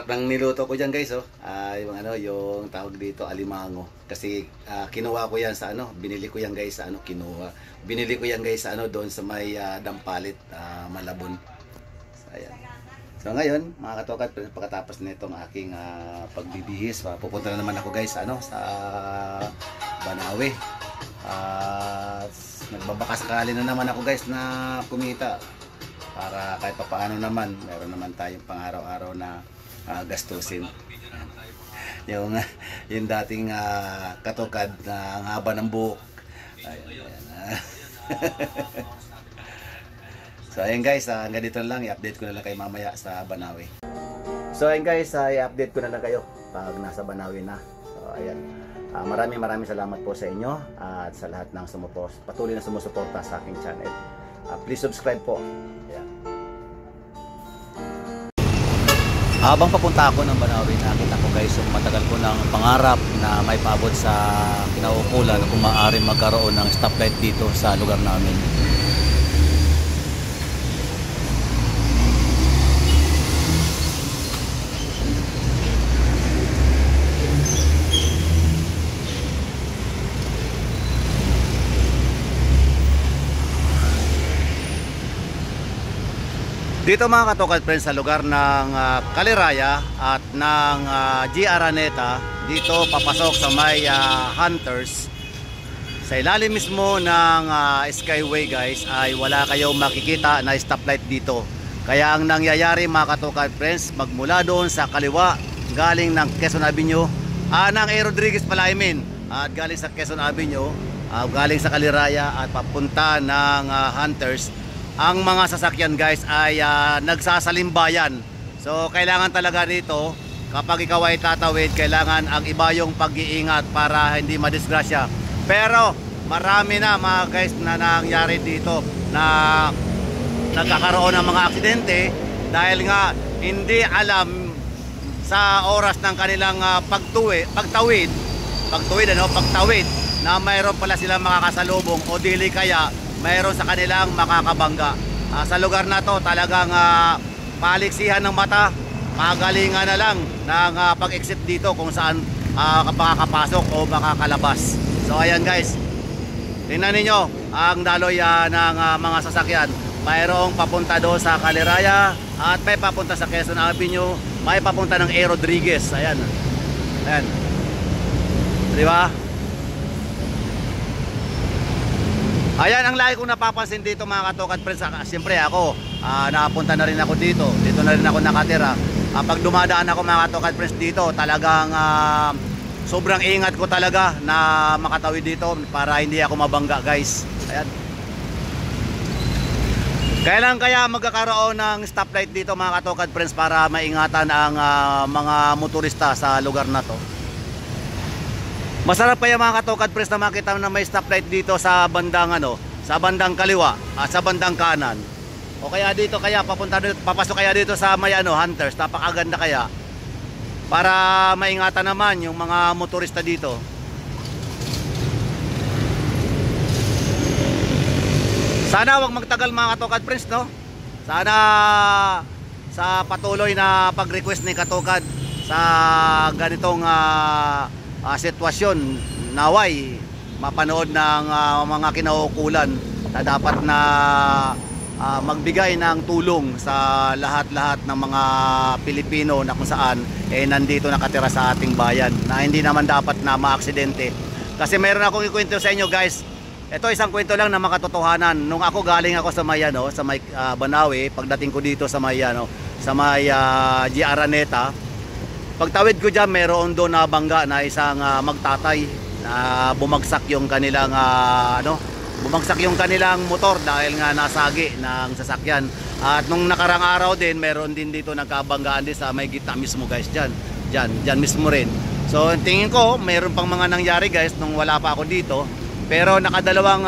Sarap ng niluto ko diyan, guys, oh. Yung ano, yung tawag dito alimango. Kasi kinuha ko 'yan sa ano, binili ko 'yan, guys, sa ano, Binili ko 'yan, guys, sa ano, doon sa may Dampalit, Malabon. So, ayan. So ngayon, mga katokat, pagkatapos nitong aking pagbibihis, pupunta na naman ako, guys, ano, sa Banawe. Nagbabaka sakali na naman ako, guys, na kumita para kahit papaano naman meron naman tayong pang-araw-araw na gastusin. Yung dating katokad na ang haba ng buhok. Ayan. So ayan, guys, hanggang dito lang, i-update ko na lang kayo mamaya sa Banawe. So ayan, guys, i-update ko na lang kayo pag nasa Banawe na. So ayan, maraming salamat po sa inyo at sa lahat ng patuloy na sumusuporta sa aking channel. Please subscribe po. Ayan. Habang papunta ako ng Banawe, nakita ko, guys, yung matagal ko ng pangarap na may paabot sa kinaukulan kung maaaring magkaroon ng stoplight dito sa lugar namin. Dito, mga katokad friends, sa lugar ng Caliraya at ng G. Araneta, dito papasok sa may Hunters. Sa ilalim mismo ng Skyway, guys, ay wala kayong makikita na stoplight dito. Kaya ang nangyayari, mga katokad friends, magmula doon sa kaliwa, galing ng Quezon Avenue, ng A. Rodriguez pala, at galing sa Quezon Avenue, galing sa Caliraya at papunta ng Hunters, ang mga sasakyan, guys, ay nagsasalimbayan. So kailangan talaga dito, kapag ikaw ay tatawid, kailangan ang iba yung pag-iingat para hindi madisgrasya. Pero marami na, mga guys, na nangyari dito na nagkakaroon ng mga aksidente dahil nga hindi alam sa oras ng kanilang pagtawid na mayroon pala silang makakasalubong o dili kaya mayroon sa kanilang makakabangga. Sa lugar na to, talagang paliksihan ng mata, magalingan na lang ng pag-exit dito kung saan makakapasok o makakalabas. So ayan, guys, tingnan ninyo ang daloy ng mga sasakyan. Mayroong papunta doon sa Caliraya at may papunta sa Quezon Avenue, may papunta ng A. Rodriguez. Ayan. Ayan. Di ba? Ayan ang lagi kong napapansin dito, mga katokad friends. Siyempre ako, napunta na rin ako dito. Dito na rin ako nakatira. Pag dumadaan ako, mga katokad friends, dito talagang sobrang ingat ko talaga na makatawid dito para hindi ako mabangga, guys. Ayan. Kailan kaya magkakaroon ng stoplight dito, mga katokad friends, para maingatan ang mga motorista sa lugar na to? Masarap kaya, mga katokad friends, na makita na may stoplight dito sa bandang sa bandang kaliwa, sa bandang kanan. O kaya dito, kaya papasok kaya dito sa may Hunters, napakaganda kaya para maingatan naman yung mga motorista dito. Sana wag magtagal, mga katokad friends, no? Sana sa patuloy na pag-request ni katokad sa ganitong sitwasyon, naway mapanood ng mga kinaukulan na dapat na magbigay ng tulong sa lahat-lahat ng mga Pilipino na kung saan nandito nakatira sa ating bayan, na hindi naman dapat na maaksidente. Kasi mayroon akong ikwento sa inyo, guys. Ito isang kwento lang na makatotohanan. Nung ako galing ako sa may Banawe, pagdating ko dito sa may sa may G. Araneta, pagtawid ko dyan, meron doon na bangga na isang magtatay na bumagsak yung kanilang bumagsak yung kanilang motor dahil nga nasagi ng sasakyan. At nung nakarang araw din, meron din dito nagkabanggaan din sa may gitna mismo, guys, dyan mismo rin. So tingin ko meron pang mga nangyari, guys, nung wala pa ako dito. Pero dalawang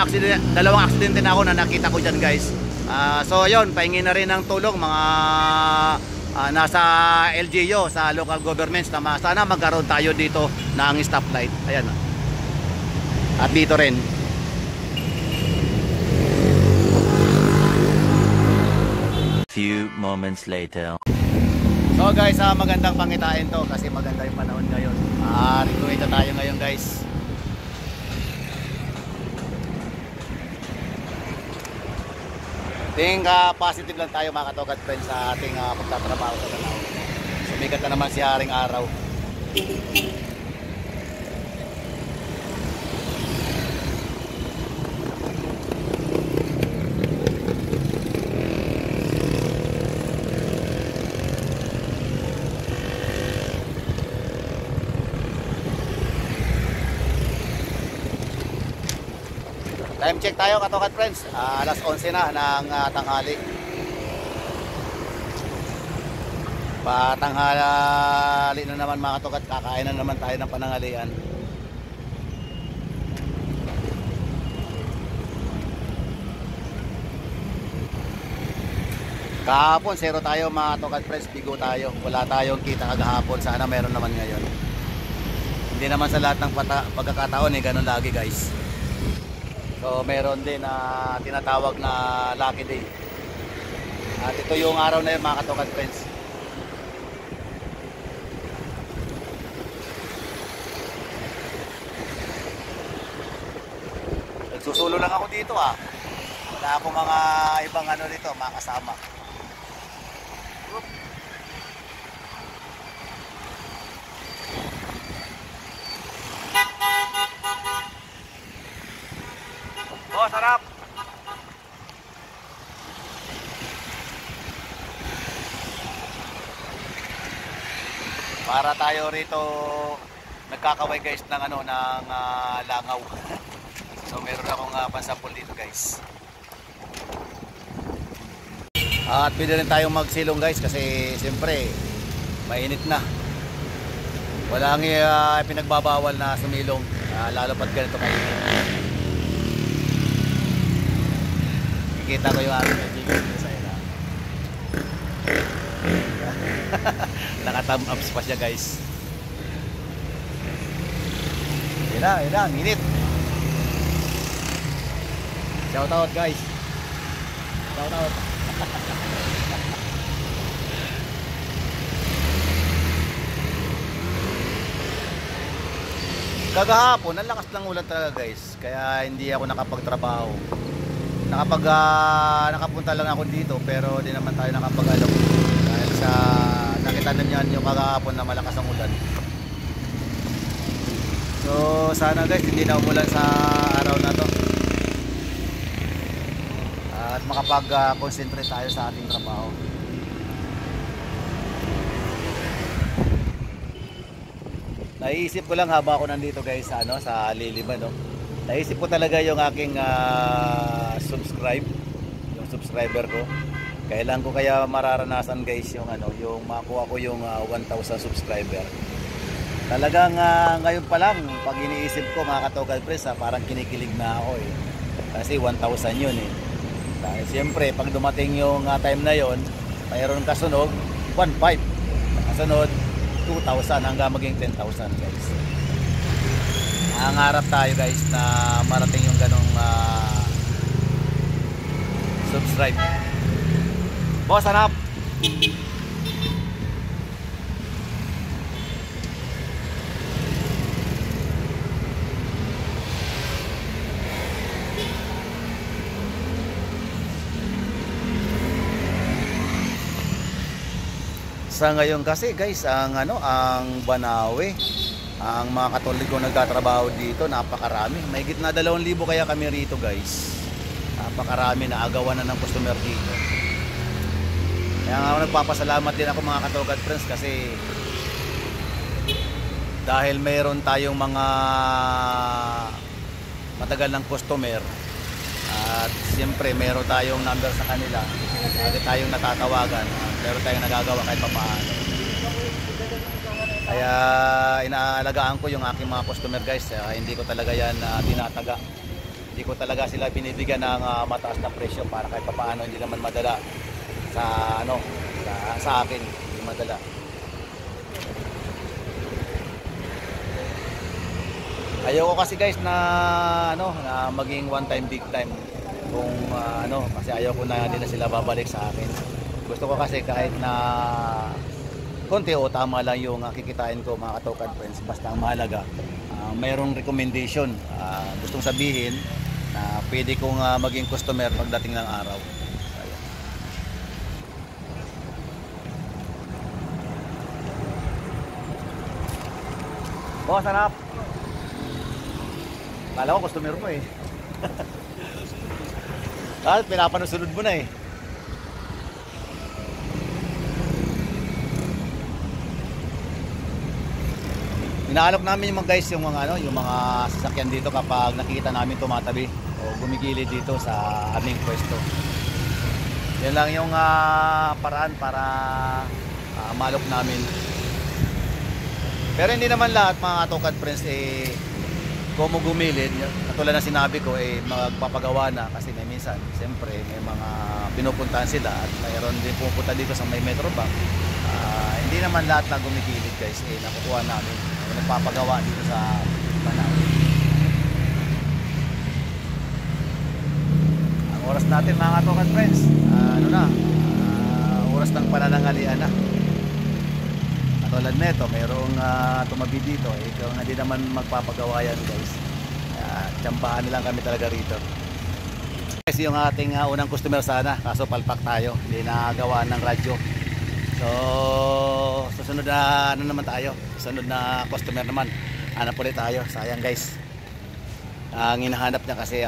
aksidente na ako na nakita ko dyan, guys. So yun, pahingi na rin ng tulong mga nasa LGU, sa local governments, na sana magkaroon tayo dito ng stoplight. Ayan. At dito rin. Few moments later. So guys, magandang pangitain to kasi maganda yung panahon ngayon. Rito tayo ngayon guys. Positive lang tayo mga katogad friends sa ating pagtatrabaho sa Danao. Sumikat na naman si Haring Araw. Time check tayo katogad friends. Alas 11 na ng tanghali. Patanghali na naman mga katogad. Kakain na naman tayo ng pananghalian. Kahapon zero tayo mga katogad friends. Bigo tayo. Wala tayong kita kagahapon. Sana meron naman ngayon. Hindi naman sa lahat ng pagkakataon ganun lagi guys. So meron din na tinatawag na lucky day. At ito yung araw na yun mga katogad friends. Nagsusulo lang ako dito Wala akong mga ibang dito, mga kasama. Oh, sarap. Para tayo rito nagkakaway guys ng langaw. So meron akong pansapol dito guys. At pwede rin tayong magsilong guys kasi siyempre mainit na. Walang pinagbabawal na sumilong lalo pat ganito mainit. Kita ko yung aming kaibigan sa ila. Naka-thumb ups pa siya guys. Yan, init. Shout out guys. Shout out. Kagahapon, ang lakas ng ulan talaga guys. Kaya hindi ako nakapagtrabaho. Nakapunta lang ako dito pero di naman tayo nakapag-alok dahil sa nakita na niyan yung kagahapon na malakas ang ulan. So sana guys hindi na umulan sa araw na to at makapag-concentrate tayo sa ating trabaho. Naisip ko lang habang ako nandito guys sa Liliban Naisip ko talaga yung aking yung subscriber ko. Kailan ko kaya mararanasan guys yung yung makuha ko yung 1,000 subscriber. Talagang ngayon pa lang pag iniisip ko mga katogad friends parang kinikilig na ako Kasi 1,000 yun Dahil siyempre pag dumating yung time na yon, mayroon kasunog 1,500. Kasunod 2,000 hanggang maging 10,000 guys. Nangarap tayo guys na marating yung ganong subscribe. Boss, hanap! Sa ngayon kasi guys, ang Banawe, ang mga Katoliko nagtatrabaho dito, napakarami. Mahigit na 2,000 kaya kami rito guys. Napakarami na agawan na ng customer dito. Kaya nga nagpapasalamat din ako mga katogad friends kasi dahil mayroon tayong mga matagal ng customer at siyempre mayroon tayong number sa kanila, lagi tayong natatawagan, mayroon tayong nagagawa kahit papaano. Kaya inaalagaan ko yung aking mga customer guys. Hindi ko talaga yan tinataga. Hindi ko talaga sila binibigyan ng mataas na presyo para kahit papaano hindi naman madala sa sa akin, hindi madala. Ayoko kasi guys na na maging one time big time. Kung kasi ayoko na hindi na sila babalik sa akin. Gusto ko kasi kahit na konti o tama lang yung kikitain ko mga katokad friends. Basta ang mahalaga, mayroong recommendation. Gustong sabihin na pwede kong maging customer pagdating ng araw. Ayan. Boss, hanap. Kala ko customer mo eh. Pinapanusunod mo na eh. Inaalok namin yung mga guys, yung mga sasakyan dito kapag nakikita namin tumatabi o gumigilid dito sa aming pwesto. Yan lang yung paraan para malok namin. Pero hindi naman lahat mga katokad friends kung gumilid, katulad na sinabi ko magpapagawa na kasi may minsan, siyempre may mga pinupuntahan sila at mayroon din pupunta dito sa may Metro Bank. Hindi naman lahat na gumigilid guys nakukuha namin, nagpapagawa dito sa Banawe. Ang oras natin mga katokad friends, oras ng pananangalian na. Katulad nito, mayroong tumabi dito, kung hindi naman magpapagawa yan guys, tsambahan lang kami talaga rito. Kasi yung ating unang customer sana, kaso palpak tayo, hindi nagawa ng radyo. So susunod na naman tayo, susunod na customer naman, hanap ulit tayo. Sayang guys, ang hinahanap niya kasi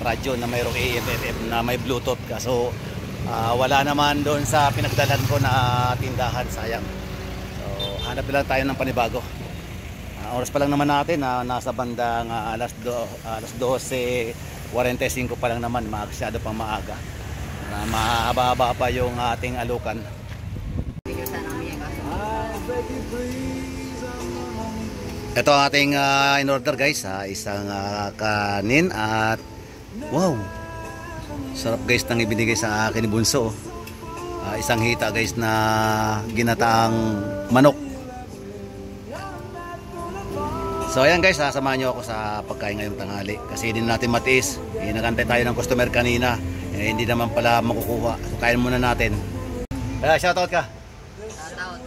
radyo na mayroong AM, FM na may Bluetooth, kaso wala naman doon sa pinagdalan ko na tindahan. Sayang. Hanap lang tayo ng panibago. Oras pa lang naman natin, nasa bandang alas 12:45 pa lang naman, masyado pang maaga. Mahaba-haba pa yung ating alukan. Ito ang ating in order guys, isang kanin at wow, sarap guys nang ibinigay sa akin ni Bunso. Isang hita guys na ginataang manok. So ayan guys, sasamahan nyo ako sa pagkain ngayong tanghali kasi hindi natin matiis. Nagantay tayo ng customer kanina, hindi naman pala makukuha. So kain muna natin. Shoutout ka. Shoutout.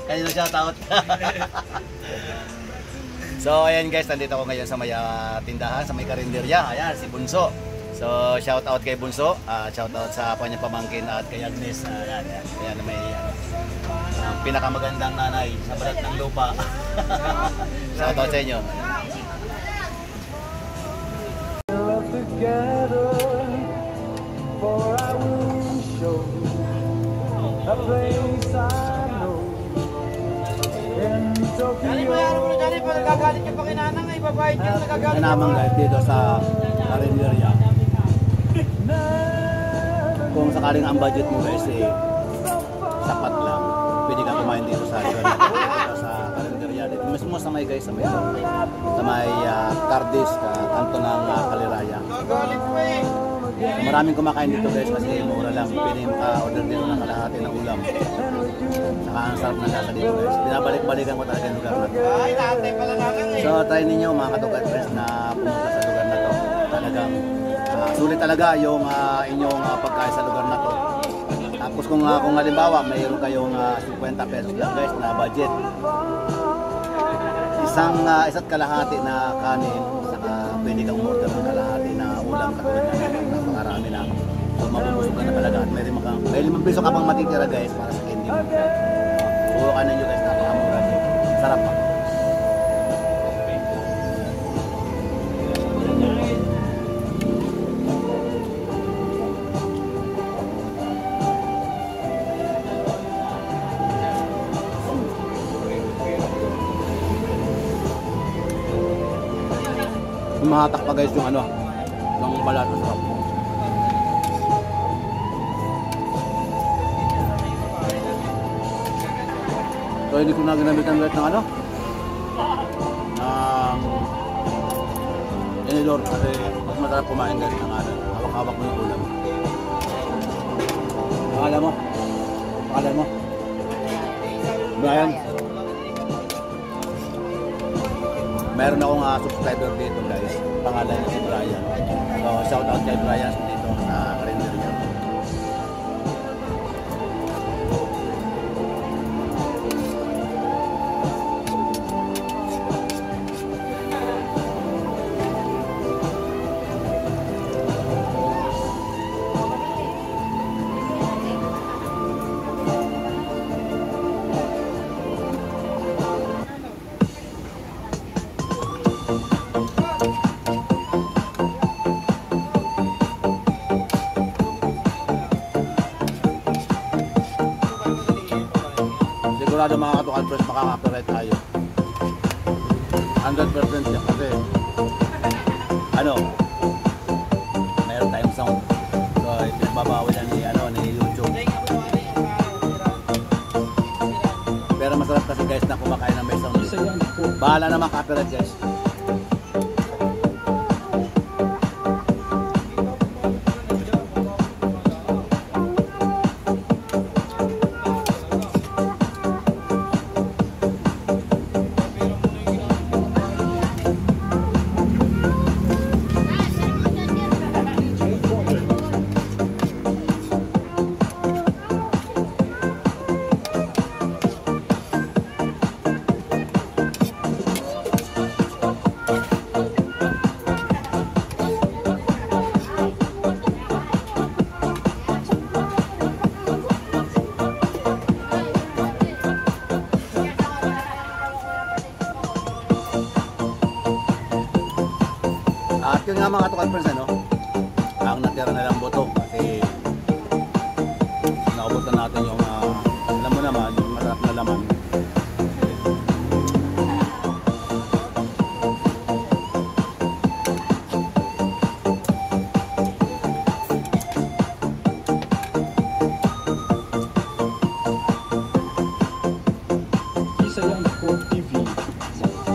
Kanina shoutout. So ayan guys, nandito ako ngayon sa may tindahan, sa may karinderya. Ayan, si Bunso. So shoutout kay Bunso, shoutout sa kanyang pamangkin at kay Agnes. Ayan may ang pinakamagandang nanay sa balat ng lupa. Shoutout sa inyo. Ay naman guys dito sa karinderya. Kung sakaling ang budget mo guys sapat lang, pwede ka kumain dito sa karinderya. Dito mismo sa may guys, sa may Cardis, kanto ng Kaliraya. Maraming kumakain dito guys kasi mura lang, pwede maka-order dito ng kalahati ng ulam. Saka ang sarap ng lasa dito guys, binabalik-balikan ko talaga yung lugar na to. So try ninyo mga katokad friends na pumunta sa lugar na to. Talagang sulit talaga yung inyong pagkain sa lugar na to. Tapos kung halimbawa mayroon kayong 50 pesos lang guys na budget, isa't kalahati na kanin, saka pwede kang order ng kalahati na ulam katulad na napakarami na. So mabubusog ka na talaga at may 5 piso ka pang matitira guys para sa candy mo. Subukan ninyo guys, napakamura. Sarap pa. Mahatak pa guys yung yung balat ng sarap. So hindi ko na ginamit ang lahat ng inidor kasi mas masarap kumain guys ng hawak-hawak mo yung ulam. Pakala mo Brian. Meron akong subscriber dito guys, pangalan niya si Brian. So shout out kay Brian dito sa karinderya. sigurado mga katukan friends makaka-copyright tayo. 100% yan kasi ano, mayroon tayong sound. So, pinagbabawal yan ni YouTube. Pero masarap kasi guys na kumakain ng may sound. Bahala naman copyright guys. At yun nga mga katukan friends, ano, ang natira na lang buto kasi naubos na natin yung alam mo naman, yung masarap na laman.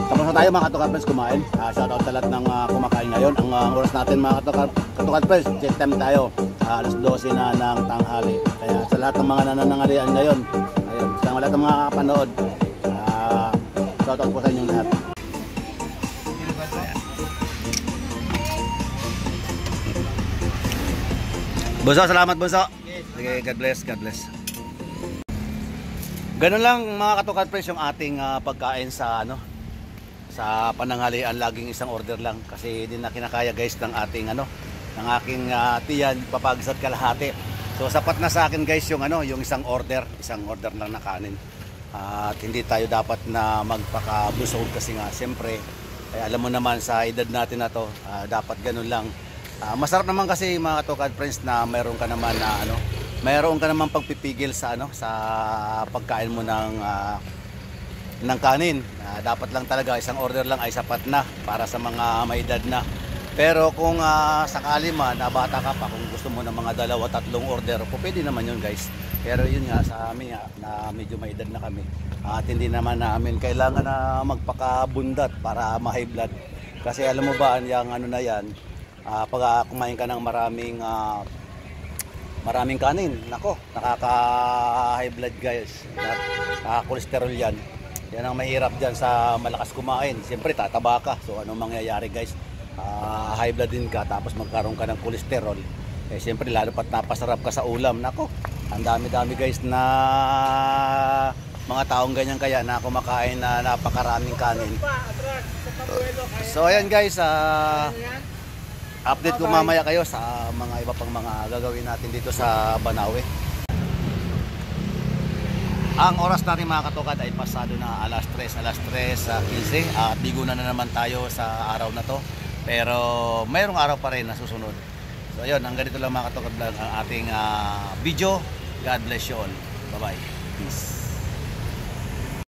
Tapos na tayo mga katukan friends kumain. Shoutout sa lahat ng kumakain ngayon. Ang oras natin mga katukan friends, check time tayo. Alas 12 na ng tanghali. Kaya sa lahat ng mga nananangalian ngayon, ayun, sa lahat ng mga kapanood, shoutout po sa inyong lahat. Bunso, salamat Bunso. Sige, God bless, God bless. Ganun lang mga katukan friends yung ating pagkain sa sa pananghalian, laging isang order lang kasi hindi na kinakaya guys ng ating ng aking tiyan, papagsat kalahati. So sapat na sa akin guys yung yung isang order lang na kanin. At hindi tayo dapat na magpakabusog kasi nga siyempre alam mo naman sa edad natin na to, dapat ganun lang. Masarap naman kasi mga katukan friends na mayroon ka naman na mayroon ka naman pagpipigil sa sa pagkain mo ng kanin. Dapat lang talaga isang order lang ay sapat na para sa mga may edad na. Pero kung sakali man na bata ka pa, kung gusto mo ng mga 2-3 order, pwede naman yun guys. Pero yun nga sa amin na medyo may edad na kami at hindi naman namin kailangan na magpakabundat para ma-high blood. Kasi alam mo ba yung na yan, pag kumain ka ng maraming kanin, nako, nakaka-high blood guys, nakaka-cholesterol yan. Yan ang mahirap dyan sa malakas kumain. Siyempre tataba ka. So anong mangyayari guys? High blood din ka tapos magkaroon ka ng cholesterol. Eh siyempre lalo pat napasarap ka sa ulam. Nako, ang dami-dami guys na mga taong ganyan kaya na kumakain na napakaraming kanin. So ayan guys, update ko mamaya kayo sa mga iba pang mga gagawin natin dito sa Banawe. Ang oras natin mga katukan ay pasado na alas 3:15 at bigo na naman tayo sa araw na to. Pero mayroong araw pa rin na susunod. So ayun, ang ganito lang mga katukan ang ating video. God bless you all. Bye bye. Peace.